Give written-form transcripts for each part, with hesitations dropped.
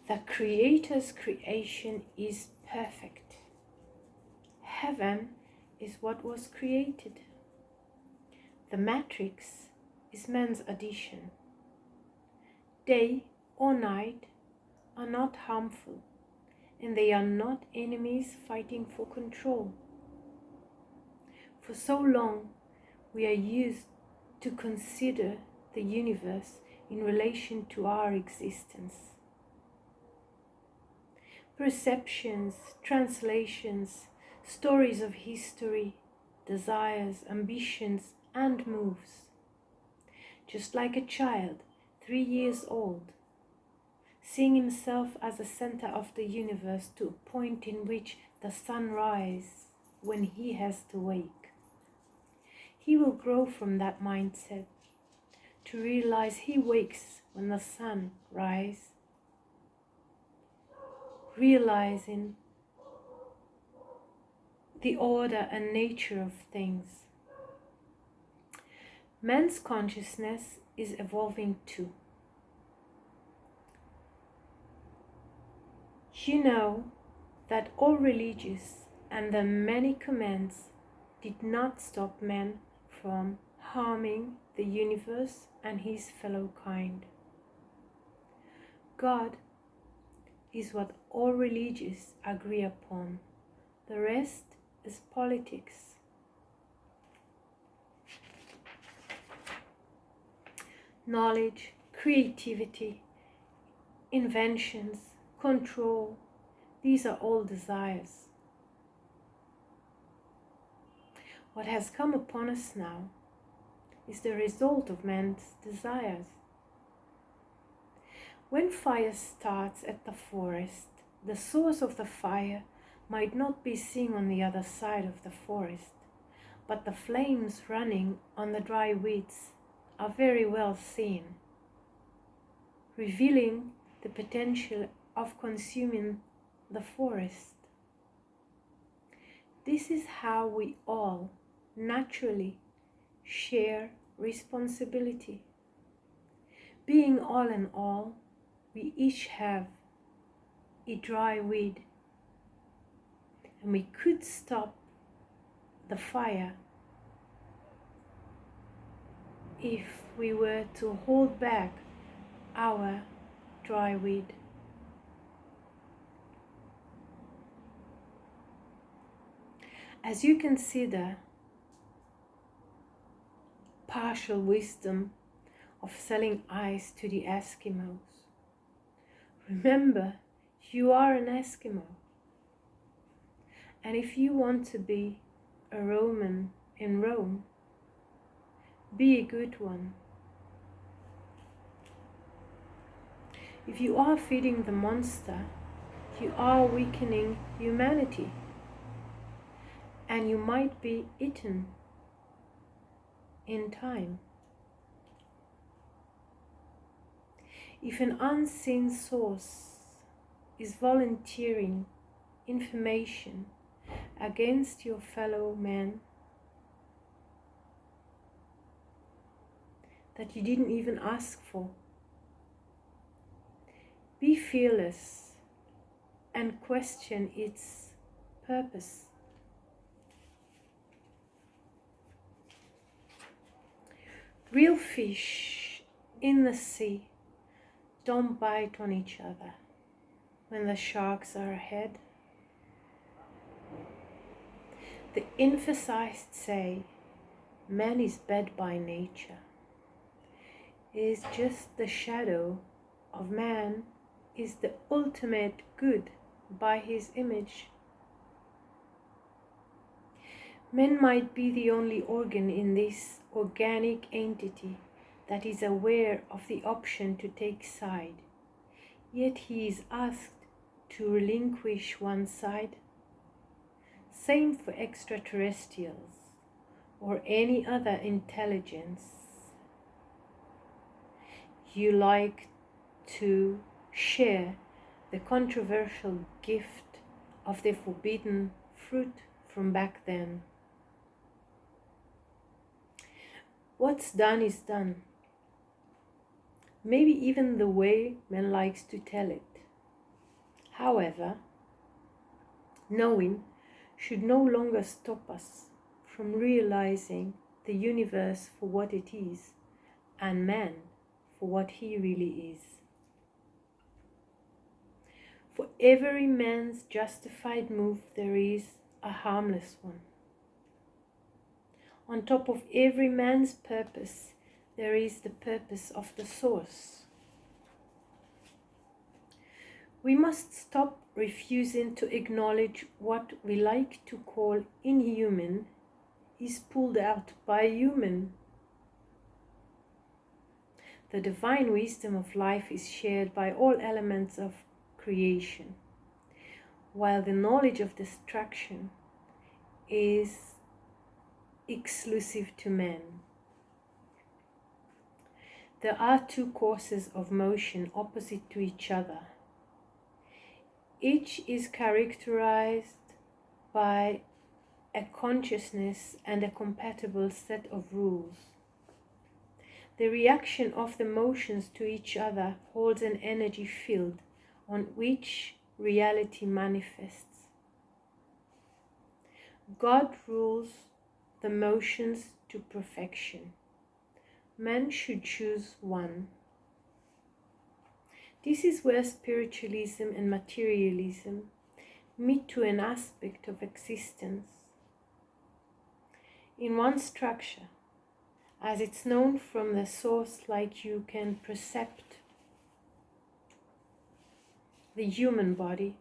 The Creator's creation is perfect. Heaven is what was created. The matrix is man's addition. Day or night are not harmful, and they are not enemies fighting for control. For so long, we are used to consider the universe in relation to our existence. Perceptions, translations, stories of history, desires, ambitions, and moves. Just like a child, 3 years old, seeing himself as the center of the universe to a point in which the sun rises when he has to wake. He will grow from that mindset to realize he wakes when the sun rises, realizing the order and nature of things. Man's consciousness is evolving too. You know that all religions and the many commands did not stop man from harming the universe and his fellow kind. God is what all religions agree upon. The rest is politics. Knowledge, creativity, inventions, control, these are all desires. What has come upon us now is the result of man's desires. When fire starts at the forest, the source of the fire might not be seen on the other side of the forest, but the flames running on the dry weeds are very well seen, revealing the potential of consuming the forest. This is how we all naturally share responsibility. Being all in all, we each have a dry weed, and we could stop the fire if we were to hold back our dry weed. As you consider partial wisdom of selling ice to the Eskimos, remember you are an Eskimo. And if you want to be a Roman in Rome, be a good one. If you are feeding the monster, you are weakening humanity, and you might be eaten in time. If an unseen source is volunteering information against your fellow man that you didn't even ask for, be fearless and question its purpose. Real fish in the sea don't bite on each other when the sharks are ahead. The emphasized say, man is bad by nature. It is just the shadow of man is the ultimate good by his image. Man might be the only organ in this organic entity that is aware of the option to take side, yet he is asked to relinquish one side. Same for extraterrestrials or any other intelligence. You like to share the controversial gift of the forbidden fruit from back then. What's done is done. Maybe even the way man likes to tell it. However, knowing should no longer stop us from realizing the universe for what it is and man for what he really is. For every man's justified move, there is a harmless one. On top of every man's purpose, there is the purpose of the source. We must stop refusing to acknowledge what we like to call inhuman is pulled out by human. The divine wisdom of life is shared by all elements of creation, while the knowledge of destruction is exclusive to man. There are two courses of motion opposite to each other. Each is characterized by a consciousness and a compatible set of rules. The reaction of the motions to each other holds an energy field on which reality manifests. God rules the motions to perfection. Man should choose one. This is where spiritualism and materialism meet to an aspect of existence. In one structure, as it's known from the source, like you can percept the human body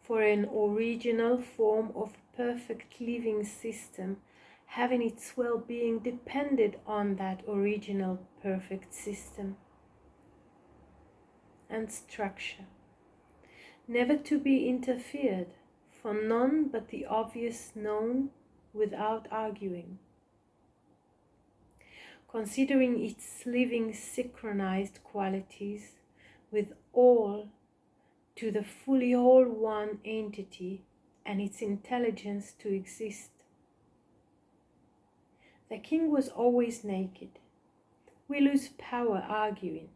for an original form of perfect living system, having its well-being depended on that original perfect system and structure, never to be interfered, for none but the obvious known without arguing. Considering its living synchronized qualities with all to the fully whole one entity and its intelligence to exist. The king was always naked. We lose power arguing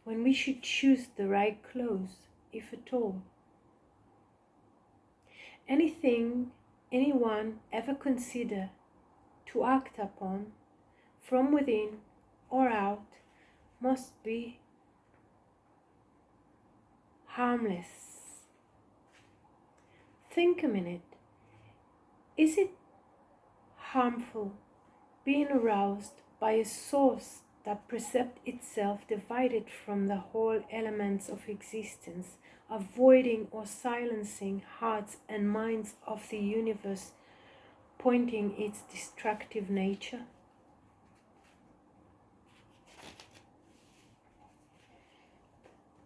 when we should choose the right clothes, if at all. Anything anyone ever consider to act upon from within or out must be harmless. Think a minute. Is it harmful being aroused by a source that perceives itself divided from the whole elements of existence, avoiding or silencing hearts and minds of the universe, pointing its destructive nature?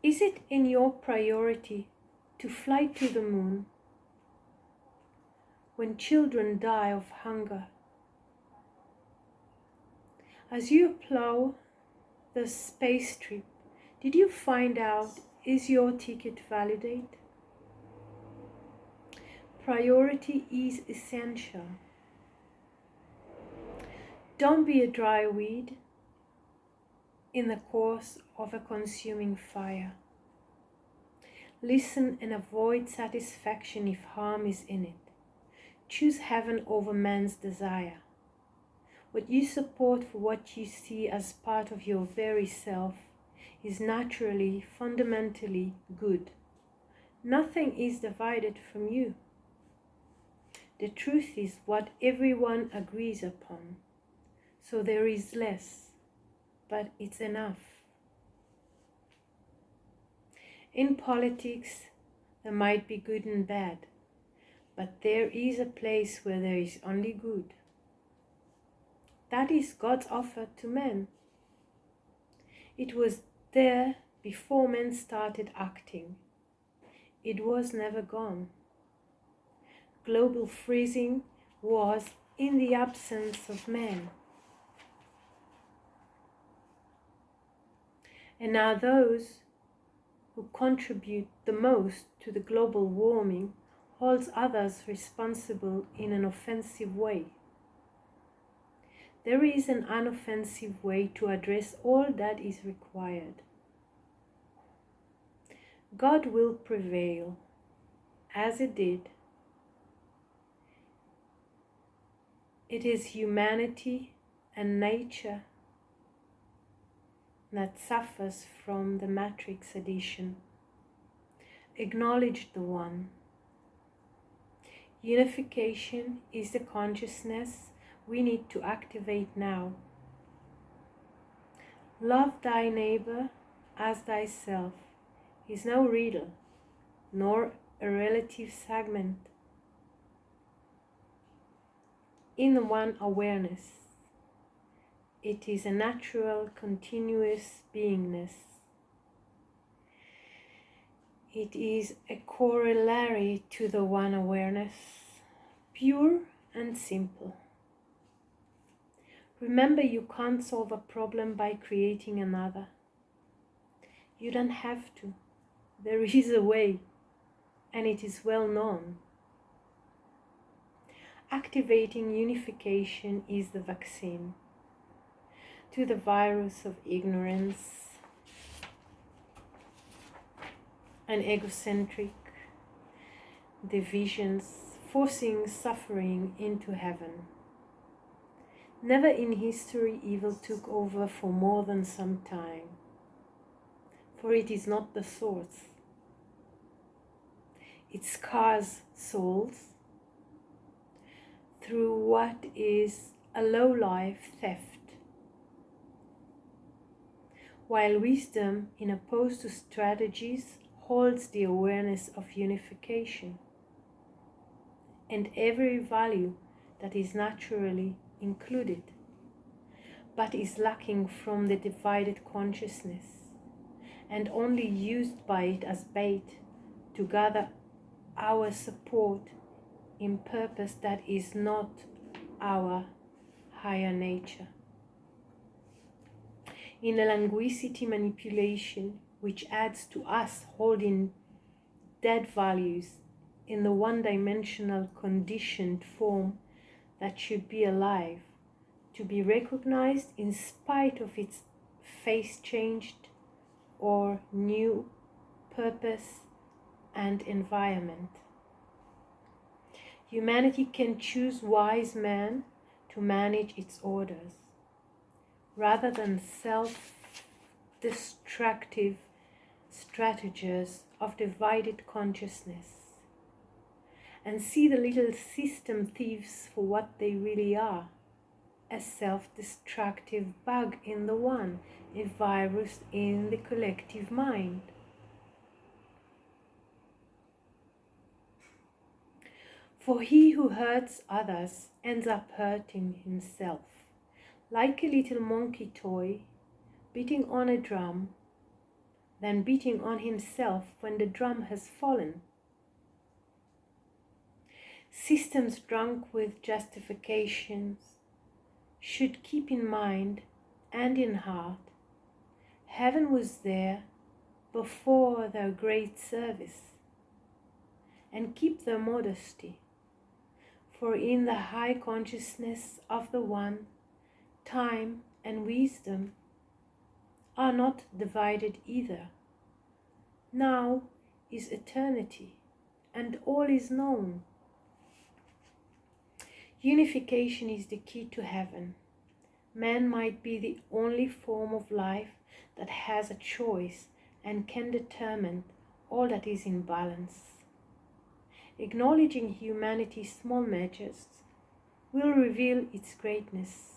Is it in your priority to fly to the moon when children die of hunger? As you plow the space trip, did you find out, is your ticket valid? Priority is essential. Don't be a dry weed in the course of a consuming fire. Listen and avoid satisfaction if harm is in it. Choose heaven over man's desire. What you support for what you see as part of your very self is naturally, fundamentally good. Nothing is divided from you. The truth is what everyone agrees upon. So there is less, but it's enough. In politics, there might be good and bad, but there is a place where there is only good. That is God's offer to man. It was there before men started acting. It was never gone. Global freezing was in the absence of man. And now those who contribute the most to the global warming holds others responsible in an offensive way. There is an unoffensive way to address all that is required. God will prevail. as it did. It is humanity and nature that suffers from the matrix addition. Acknowledge the one. Unification is the consciousness we need to activate now. Love thy neighbor as thyself is no riddle, nor a relative segment. In one awareness, it is a natural, continuous beingness. It is a corollary to the one awareness, pure and simple. Remember, you can't solve a problem by creating another. You don't have to. There is a way, and it is well known. Activating unification is the vaccine to the virus of ignorance and egocentric divisions, forcing suffering into heaven. Never in history evil took over for more than some time, for it is not the source. It scars souls through what is a low-life theft, while wisdom, in opposed to strategies, holds the awareness of unification and every value that is naturally included, but is lacking from the divided consciousness and only used by it as bait to gather our support in purpose that is not our higher nature. In a linguicity manipulation which adds to us holding dead values in the one-dimensional conditioned form that should be alive, to be recognized in spite of its face changed or new purpose and environment. Humanity can choose wise men to manage its orders, rather than self-destructive strategies of divided consciousness, and see the little system thieves for what they really are, a self-destructive bug in the one, a virus in the collective mind. For he who hurts others ends up hurting himself, like a little monkey toy beating on a drum, then beating on himself when the drum has fallen. Systems drunk with justifications should keep in mind and in heart heaven was there before their great service, and keep their modesty, for in the high consciousness of the one, time and wisdom are not divided either. Now is eternity, and all is known. Unification is the key to heaven. Man might be the only form of life that has a choice and can determine all that is in balance. Acknowledging humanity's small measures will reveal its greatness.